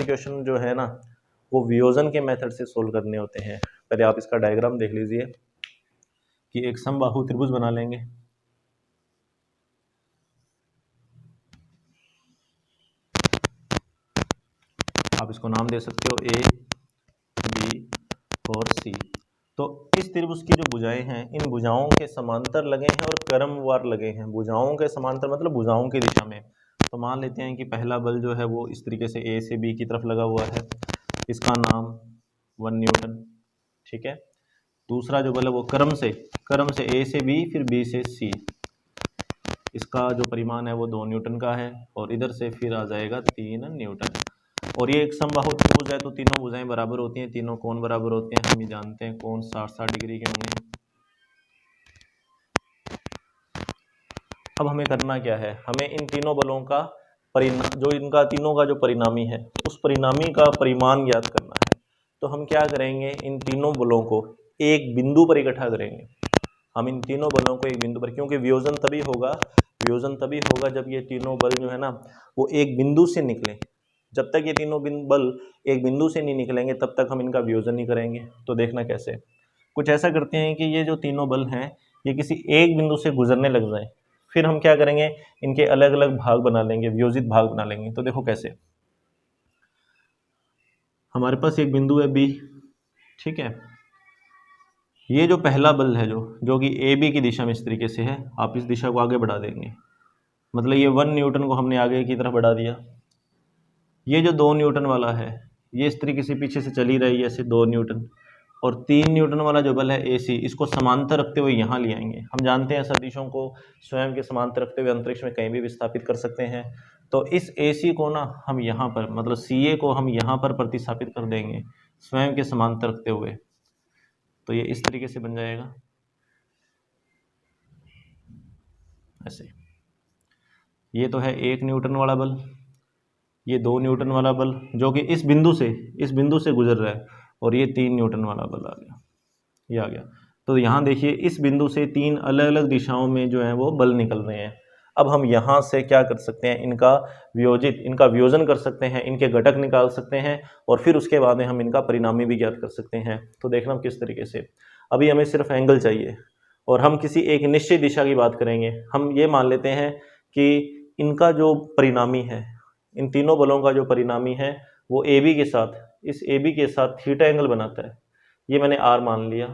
Question जो है ना वो वियोजन के मेथड से सोल्व करने होते हैं। पहले आप इसका डायग्राम देख लीजिए कि एक समबाहु त्रिभुज बना लेंगे। आप इसको नाम दे सकते हो ए, बी और सी। तो इस त्रिभुज की जो भुजाएं हैं, इन भुजाओं के समांतर लगे हैं और क्रमवार लगे हैं। भुजाओं के समांतर मतलब भुजाओं की दिशा में। तो मान लेते हैं कि पहला बल जो है वो इस तरीके से ए से बी की तरफ लगा हुआ है, इसका नाम 1 न्यूटन, ठीक है। दूसरा जो बल है वो क्रम से ए से बी फिर बी से सी, इसका जो परिमाण है वो 2 न्यूटन का है और इधर से फिर आ जाएगा 3 न्यूटन। और ये एक समबाहु त्रिभुज है तो तीनों भुजाएं बराबर होती हैं, तीनों कोण बराबर होते हैं। हम ये जानते हैं कोण 60-60 डिग्री के होंगे। अब हमें करना क्या है, हमें इन तीनों बलों का जो इनका तीनों का जो परिणामी है उस परिणामी का परिमाण ज्ञात करना है। तो हम क्या करेंगे, इन तीनों बलों को एक बिंदु पर इकट्ठा करेंगे। हम इन तीनों बलों को एक बिंदु पर, क्योंकि वियोजन तभी होगा जब ये तीनों बल जो है ना वो एक बिंदु से निकले। जब तक ये तीनों बल एक बिंदु से नहीं निकलेंगे तब तक हम इनका वियोजन नहीं करेंगे। तो देखना कैसे, कुछ ऐसा करते हैं कि ये जो तीनों बल हैं ये किसी एक बिंदु से गुजरने लग जाएं, फिर हम क्या करेंगे, इनके अलग अलग भाग बना लेंगे, वियोजित भाग बना लेंगे। तो देखो कैसे, हमारे पास एक बिंदु है बी, ठीक है। ये जो पहला बल है जो कि ए बी की दिशा में इस तरीके से है, आप इस दिशा को आगे बढ़ा देंगे, मतलब ये 1 न्यूटन को हमने आगे की तरफ बढ़ा दिया। ये जो 2 न्यूटन वाला है ये इस तरीके से पीछे से चली रही है, ऐसे 2 न्यूटन। और 3 न्यूटन वाला जो बल है ए सी, इसको समांतर रखते हुए यहाँ ले आएंगे। हम जानते हैं सदिशों को स्वयं के समांतर रखते हुए अंतरिक्ष में कहीं भी विस्थापित कर सकते हैं। तो इस ए सी को ना हम यहाँ पर, मतलब सी ए को हम यहाँ पर प्रतिस्थापित कर देंगे स्वयं के समांतर रखते हुए। तो ये इस तरीके से बन जाएगा ऐसे। ये तो है 1 न्यूटन वाला बल, ये 2 न्यूटन वाला बल जो कि इस बिंदु से गुजर रहा है, और ये 3 न्यूटन वाला बल आ गया, ये आ गया। तो यहाँ देखिए इस बिंदु से 3 अलग अलग दिशाओं में जो है वो बल निकल रहे हैं। अब हम यहाँ से क्या कर सकते हैं, इनका वियोजन कर सकते हैं, इनके घटक निकाल सकते हैं और फिर उसके बाद में हम इनका परिणामी भी ज्ञात कर सकते हैं। तो देखना हम किस तरीके से, अभी हमें सिर्फ एंगल चाहिए और हम किसी एक निश्चित दिशा की बात करेंगे। हम ये मान लेते हैं कि इनका जो परिणामी है, इन तीनों बलों का जो परिणामी है वो ए बी के साथ, इस ए बी के साथ थीटा एंगल बनाता है। ये मैंने आर मान लिया,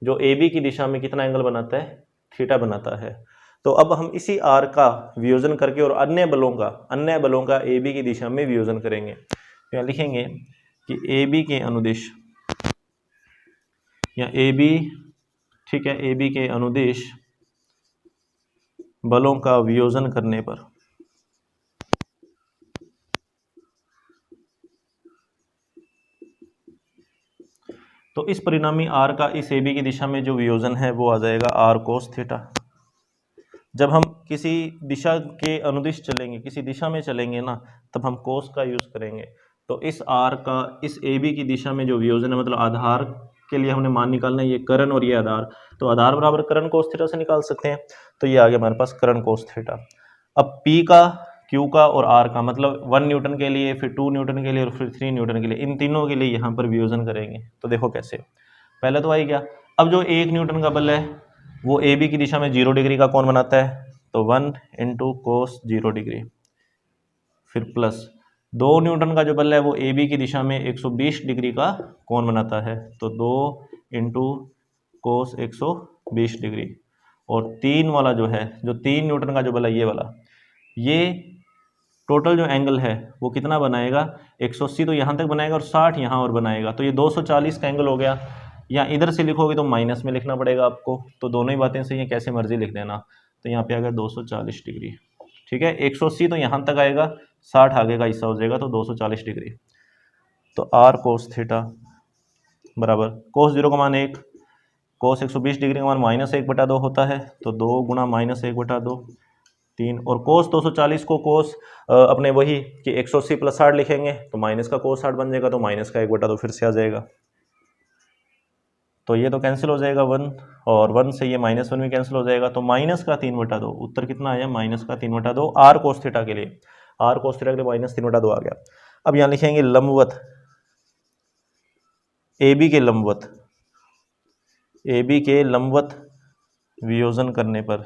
जो ए बी की दिशा में कितना एंगल बनाता है, थीटा बनाता है। तो अब हम इसी आर का वियोजन करके और अन्य बलों का ए बी की दिशा में वियोजन करेंगे। तो यहाँ लिखेंगे कि ए बी के अनुदिश, या ए बी, ठीक है, ए बी के अनुदिश बलों का वियोजन करने पर तो इस परिणामी आर का इस ए बी की दिशा में जो वियोजन है वो आ जाएगा आर कोस थीटा। जब हम किसी दिशा के अनुदिश चलेंगे, किसी दिशा में चलेंगे ना, तब हम कोस का यूज करेंगे। तो इस आर का इस ए बी की दिशा में जो वियोजन है, मतलब आधार के लिए हमने मान निकालना है, ये कर्ण और ये आधार, तो आधार बराबर कर्ण कोस थीटा से निकाल सकते हैं। तो ये आ गया हमारे पास कर्ण कोस थीटा। अब पी का, क्यू का और आर का, मतलब 1 न्यूटन के लिए, फिर 2 न्यूटन के लिए और फिर 3 न्यूटन के लिए, इन तीनों के लिए यहाँ पर वियोजन करेंगे। तो देखो कैसे, पहले तो आई गया। अब जो 1 न्यूटन का बल है वो ए बी की दिशा में 0 डिग्री का कोण बनाता है, तो 1 इंटू कोस 0 डिग्री, फिर प्लस 2 न्यूटन का जो बल है वो ए बी की दिशा में 120 डिग्री का कोण बनाता है, तो 2 इंटू कोस 120 डिग्री। और 3 वाला जो है, जो 3 न्यूटन का जो बल है ये वाला, ये टोटल जो एंगल है वो कितना बनाएगा, 180 तो यहाँ तक बनाएगा और 60 यहाँ और बनाएगा, तो ये 240 का एंगल हो गया। या इधर से लिखोगे तो माइनस में लिखना पड़ेगा आपको, तो दोनों ही बातें सही है, कैसे मर्जी लिख देना। तो यहाँ पे आ गया 240 डिग्री, ठीक है। 180 तो यहाँ तक आएगा, 60 आगे का हिस्सा हो जाएगा, तो 240 डिग्री। तो आर कोस थीटा बराबर कोस 0 का मान 1, कोस 120 डिग्री का मान -1/2 होता है, तो 2 गुणा -1/2 3, और कोस 240 को कोस अपने वही कि 180 + 60 लिखेंगे, तो माइनस का कोस 60 बन जाएगा, तो माइनस का 1/2 फिर से आ जाएगा। तो ये तो कैंसिल हो जाएगा 1, और 1 से ये -1 भी कैंसिल हो जाएगा, तो माइनस का 3/2। उत्तर कितना आया, माइनस का 3/2 आर कोस थीटा के लिए, आर कोस थीटा के लिए -3/2 आ गया। अब यहाँ लिखेंगे लंबवत, ए बी के लंबवत, ए बी के लंबवत वियोजन करने पर,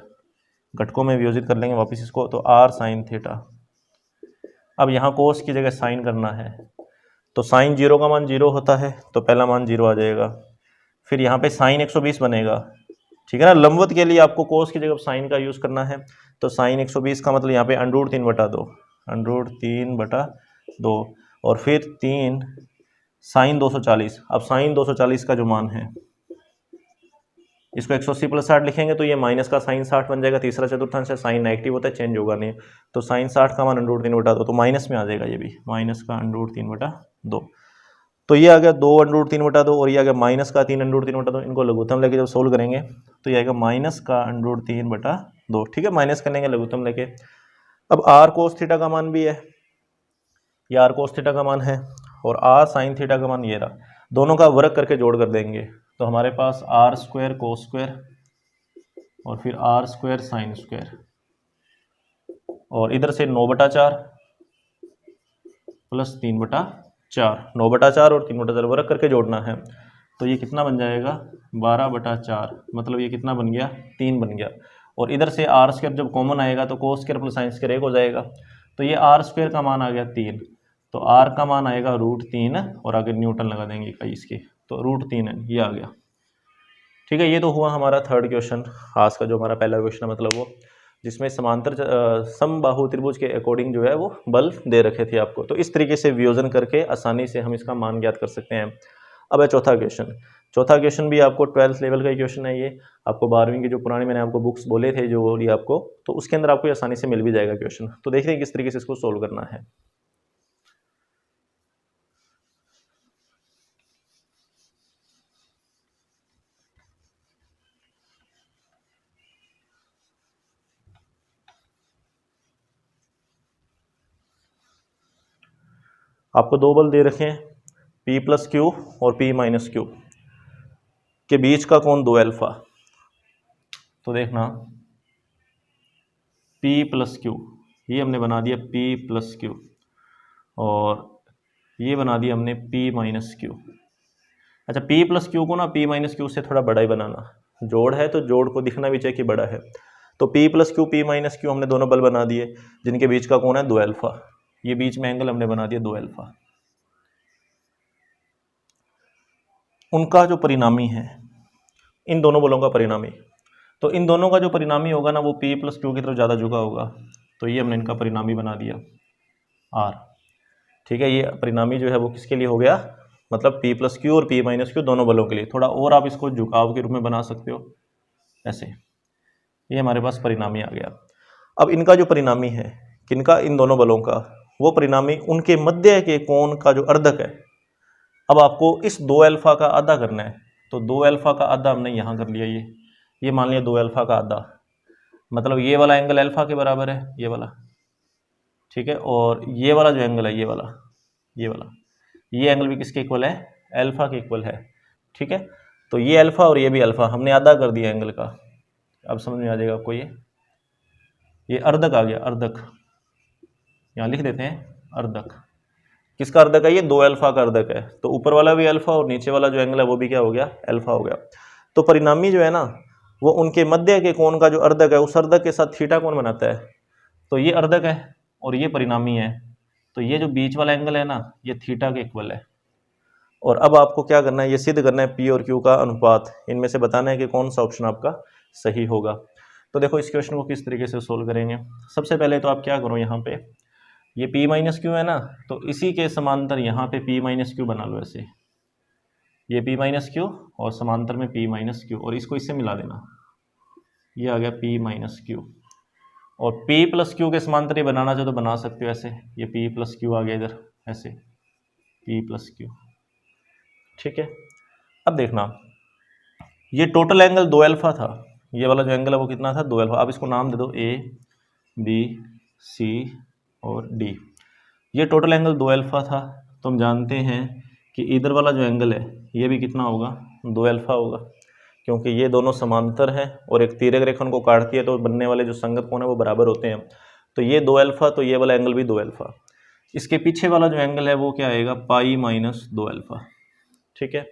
घटकों में वियोजित कर लेंगे वापस इसको, तो आर साइन थीटा। अब यहाँ कोस की जगह साइन करना है, तो साइन 0 का मान 0 होता है, तो पहला मान 0 आ जाएगा। फिर यहाँ पे साइन 120 बनेगा, ठीक है ना। लंबवत के लिए आपको कोस की जगह साइन का यूज़ करना है, तो साइन 120 का मतलब यहाँ पे √3/2, √3/2, और फिर 3 साइन 240। अब साइन 240 का जो मान है, इसको 180 + 60 लिखेंगे तो ये माइनस का साइन 60 बन जाएगा। तीसरा चतुर्थांश है, साइन नेगेटिव होता है, चेंज होगा नहीं, तो साइन 60 का मान √3/2, तो माइनस में आ जाएगा ये भी, माइनस का √3/2। तो ये आ गया 2 √3/2, और ये आ गया माइनस का 3 √3/2। इनको लघुत्तम लेके जब सोल्व करेंगे तो ये आएगा माइनस का √3/2, ठीक है, माइनस करेंगे लघुत्तम लेके। अब आर कोस थीटा का मान भी है, ये आर कोस थीटा का मान है, और आर साइन थीटा का मान ये रहा, दोनों का वर्ग करके जोड़ कर देंगे, तो हमारे पास r² cos² और फिर r² sin², और इधर से 9/4 + 3/4, 9/4 और 3/4 वर्ग करके जोड़ना है, तो ये कितना बन जाएगा 12/4, मतलब ये कितना बन गया 3 बन गया। और इधर से r² जब कॉमन आएगा तो cos² + sin² 1 हो जाएगा, तो ये r² का मान आ गया 3, तो r का मान आएगा √3, और आगे न्यूटन लगा देंगे इकाई इसकी, तो √3 ये आ गया, ठीक है। ये तो हुआ हमारा थर्ड क्वेश्चन आज का, जो हमारा पहला क्वेश्चन है, मतलब वो जिसमें समांतर समबाहु त्रिभुज के अकॉर्डिंग जो है वो बल दे रखे थे आपको, तो इस तरीके से वियोजन करके आसानी से हम इसका मान ज्ञात कर सकते हैं। अब है चौथा क्वेश्चन। चौथा क्वेश्चन भी आपको 12th लेवल का ही क्वेश्चन है, ये आपको 12वीं की जो पुरानी मैंने आपको बुक्स बोले थे जो बोली आपको, तो उसके अंदर आपको आसानी से मिल भी जाएगा क्वेश्चन। तो देखते हैं किस तरीके से इसको सोल्व करना है। आपको दो बल दे रखे हैं, P + Q और P - Q के बीच का कोण 2α। तो देखना P + Q, ये हमने बना दिया P + Q, और ये बना दिया हमने P - Q। अच्छा, P + Q को ना P - Q से थोड़ा बड़ा ही बनाना, जोड़ है तो जोड़ को दिखना भी चाहिए कि बड़ा है, तो P + Q P - Q हमने दोनों बल बना दिए, जिनके बीच का कोण है 2α, ये बीच में एंगल हमने बना दिया 2α। उनका जो परिणामी है, इन दोनों बलों का परिणामी, तो इन दोनों का जो परिणामी होगा ना वो P + Q की तरफ ज़्यादा झुका होगा, तो ये हमने इनका परिणामी बना दिया R, ठीक है। ये परिणामी जो है वो किसके लिए हो गया, मतलब P + Q और P - Q दोनों बलों के लिए। थोड़ा और आप इसको झुकाव के रूप में बना सकते हो ऐसे, ये हमारे पास परिणामी आ गया। अब इनका जो परिणामी है, किनका, इन दोनों बलों का, वो परिणामी उनके मध्य के कोण का जो अर्धक है। अब आपको इस 2α का आधा करना है, तो 2α का आधा हमने यहाँ कर लिया, ये मान लिया 2α का आधा, मतलब ये वाला एंगल अल्फा के बराबर है, ये वाला, ठीक है। और ये वाला जो एंगल है, ये वाला ये एंगल भी किसके इक्वल है, अल्फा के इक्वल है, ठीक है। तो ये अल्फा और ये भी अल्फा, हमने आधा कर दिया एंगल का। अब समझ में आ जाएगा आपको, ये अर्धक आ गया, अर्धक यहाँ लिख देते हैं, अर्धक किसका अर्धक है, ये 2α का अर्धक है, तो ऊपर वाला भी अल्फा और नीचे वाला जो एंगल है वो भी क्या हो गया, अल्फा हो गया। तो परिणामी जो है ना वो उनके मध्य के कोण का जो अर्धक है उस अर्धक के साथ थीटा कोण बनाता है, तो ये अर्धक है और ये परिणामी है, तो ये जो बीच वाला एंगल है ना ये थीटा के इक्वल है। और अब आपको क्या करना है, ये सिद्ध करना है P और Q का अनुपात, इनमें से बताना है कि कौन सा ऑप्शन आपका सही होगा। तो देखो इस क्वेश्चन को किस तरीके से सोल्व करेंगे। सबसे पहले तो आप क्या करो, यहाँ पे ये P - Q है ना, तो इसी के समांतर यहाँ पे P - Q बना लो ऐसे, ये P - Q और समांतर में P - Q, और इसको इससे मिला देना, ये आ गया P - Q। और P + Q के समांतर ये बनाना चाहो तो बना सकते हो ऐसे, ये P + Q आ गया इधर ऐसे, P + Q, ठीक है। अब देखना ये टोटल एंगल 2α था, ये वाला जो एंगल है वो कितना था, 2α। अब इसको नाम दे दो A B C और D। ये टोटल एंगल 2α था, तो हम जानते हैं कि इधर वाला जो एंगल है ये भी कितना होगा, 2α होगा, क्योंकि ये दोनों समांतर हैं और एक तिर्यक रेखा को काटती है, तो बनने वाले जो संगत कोण है वो बराबर होते हैं। तो ये 2α, तो ये वाला एंगल भी 2α। इसके पीछे वाला जो एंगल है वो क्या आएगा, पाई माइनस 2 अल्फ़ा। ठीक है,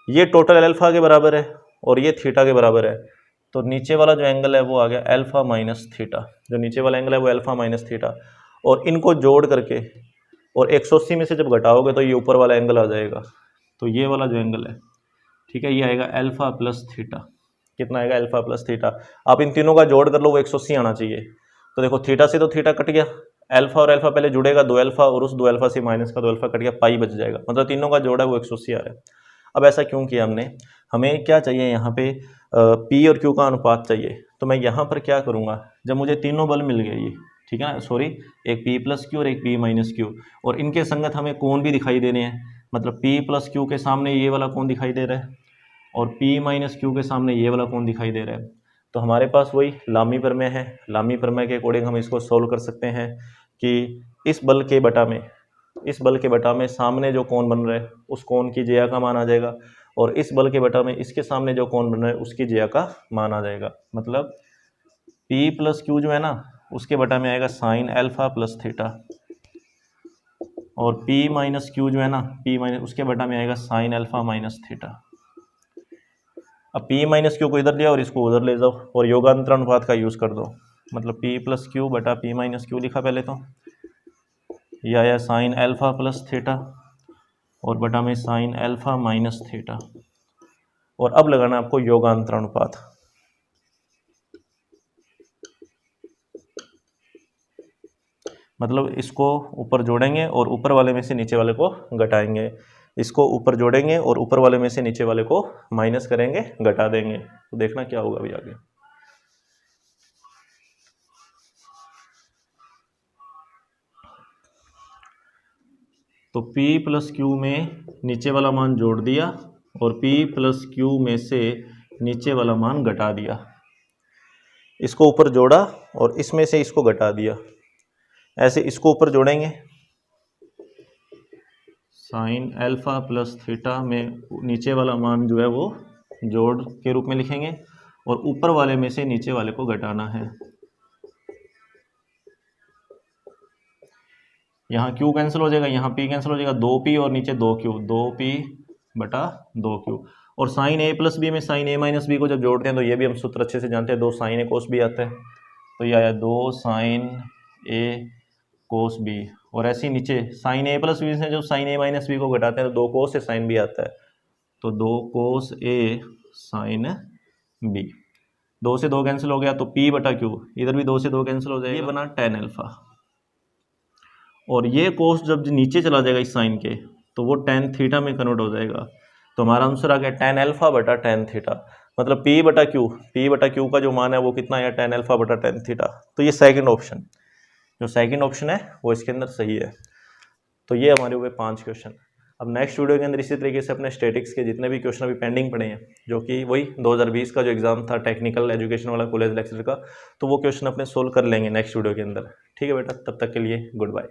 ये टोटल अल्फ़ा के बराबर है और ये थीटा के बराबर है, तो नीचे वाला जो एंगल है वो आ गया अल्फ़ा माइनस थीटा। जो नीचे वाला एंगल है वो अल्फ़ा माइनस थीटा, और इनको जोड़ करके और 180 में से जब घटाओगे तो ये ऊपर वाला एंगल आ जाएगा। तो ये वाला जो एंगल है, ठीक है, ये आएगा अल्फ़ा प्लस थीटा। कितना आएगा, अल्फ़ा प्लस थीटा। आप इन तीनों का जोड़ कर लो, वो 180 आना चाहिए। तो देखो थीटा से तो थीटा कट गया, अल्फ़ा और अल्फ़ा पहले जुड़ेगा 2 अल्फ़ा, और उस 2 अल्फ़ा से माइनस का 2 अल्फ़ा कट गया, पाई बच जाएगा। मतलब तीनों का जोड़ा है वो 180 आ रहा है। अब ऐसा क्यों किया हमने, हमें क्या चाहिए यहाँ पे, पी और क्यू का अनुपात चाहिए। तो मैं यहाँ पर क्या करूँगा, जब मुझे तीनों बल मिल गए ये, ठीक है ना, सॉरी, एक पी प्लस क्यू और एक पी माइनस क्यू, और इनके संगत हमें कोण भी दिखाई देने हैं। मतलब पी प्लस क्यू के सामने ये वाला कोण दिखाई दे रहा है और पी माइनस क्यू के सामने ये वाला कोण दिखाई दे रहा है। तो हमारे पास वही लामी प्रमेय है। लामी प्रमेय के अकॉर्डिंग हम इसको सोल्व कर सकते हैं कि इस बल के बटा में सामने जो कोण बन रहा है उस कोण की ज्या का मान आ जाएगा, और इस बल के बटा में इसके सामने जो कोण बन रहा है उसकी ज्या का मान आ जाएगा। मतलब P प्लस क्यू जो है ना, उसके बटा में आएगा साइन अल्फ़ा प्लस थीटा, और P माइनस क्यू जो है ना, P माइनस उसके बटा में आएगा साइन अल्फ़ा माइनस थीटा। अब P माइनस क्यू को इधर लिया और इसको उधर ले जाओ और योगांतर अनुपात का यूज़ कर दो। मतलब P प्लस क्यू बटा P माइनस क्यू लिखा पहले, तो यह आया साइन अल्फ़ा प्लस थीटा और बटा में साइन अल्फ़ा माइनस थीटा। और अब लगाना आपको योगांतर अनुपात। मतलब इसको ऊपर जोड़ेंगे और ऊपर वाले में से नीचे वाले को घटाएंगे, इसको ऊपर जोड़ेंगे और ऊपर वाले में से नीचे वाले को माइनस करेंगे, घटा देंगे। तो देखना क्या होगा अभी आगे। तो P प्लस क्यू में नीचे वाला मान जोड़ दिया और P प्लस क्यू में से नीचे वाला मान घटा दिया। इसको ऊपर जोड़ा और इसमें से इसको घटा दिया। ऐसे इसको ऊपर जोड़ेंगे, साइन अल्फ़ा प्लस थीटा में नीचे वाला मान जो है वो जोड़ के रूप में लिखेंगे और ऊपर वाले में से नीचे वाले को घटाना है। यहाँ Q कैंसिल हो जाएगा, यहाँ P कैंसिल हो जाएगा, 2P और नीचे 2Q, 2P बटा 2Q। और साइन A प्लस बी में साइन A माइनस बी को जब जोड़ते हैं तो ये भी हम सूत्र अच्छे से जानते हैं, 2 साइन A कोस बी आता है। तो ये आया 2 साइन A कोस बी। और ऐसे ही नीचे साइन A प्लस बी से जब साइन A माइनस बी को घटाते हैं तो 2 कोस से साइन बी आता है, तो 2 कोस A साइन बी। 2 से 2 कैंसिल हो गया तो P बटा Q, इधर भी 2 से 2 कैंसिल हो जाएगा, ये बना tan अल्फ़ा। और ये कोस जब नीचे चला जाएगा इस साइन के तो वो tan थीटा में कन्वर्ट हो जाएगा। तो हमारा आंसर आ गया tan अल्फ़ा बटा tan थीटा। मतलब P बटा Q का जो मान है वो कितना है, tan अल्फ़ा बटा tan थीटा। तो ये सेकंड ऑप्शन, जो सेकंड ऑप्शन है वो इसके अंदर सही है। तो ये हमारे हुए 5 क्वेश्चन। अब नेक्स्ट वीडियो के अंदर इसी तरीके से अपने स्टैटिक्स के जितने भी क्वेश्चन अभी पेंडिंग पड़े हैं, जो कि वही 2020 का जो एग्जाम था टेक्निकल एजुकेशन वाला कॉलेज लेक्चर का, तो वो क्वेश्चन अपने सोल्व कर लेंगे नेक्स्ट वीडियो के अंदर। ठीक है बेटा, तब तक के लिए गुड बाय।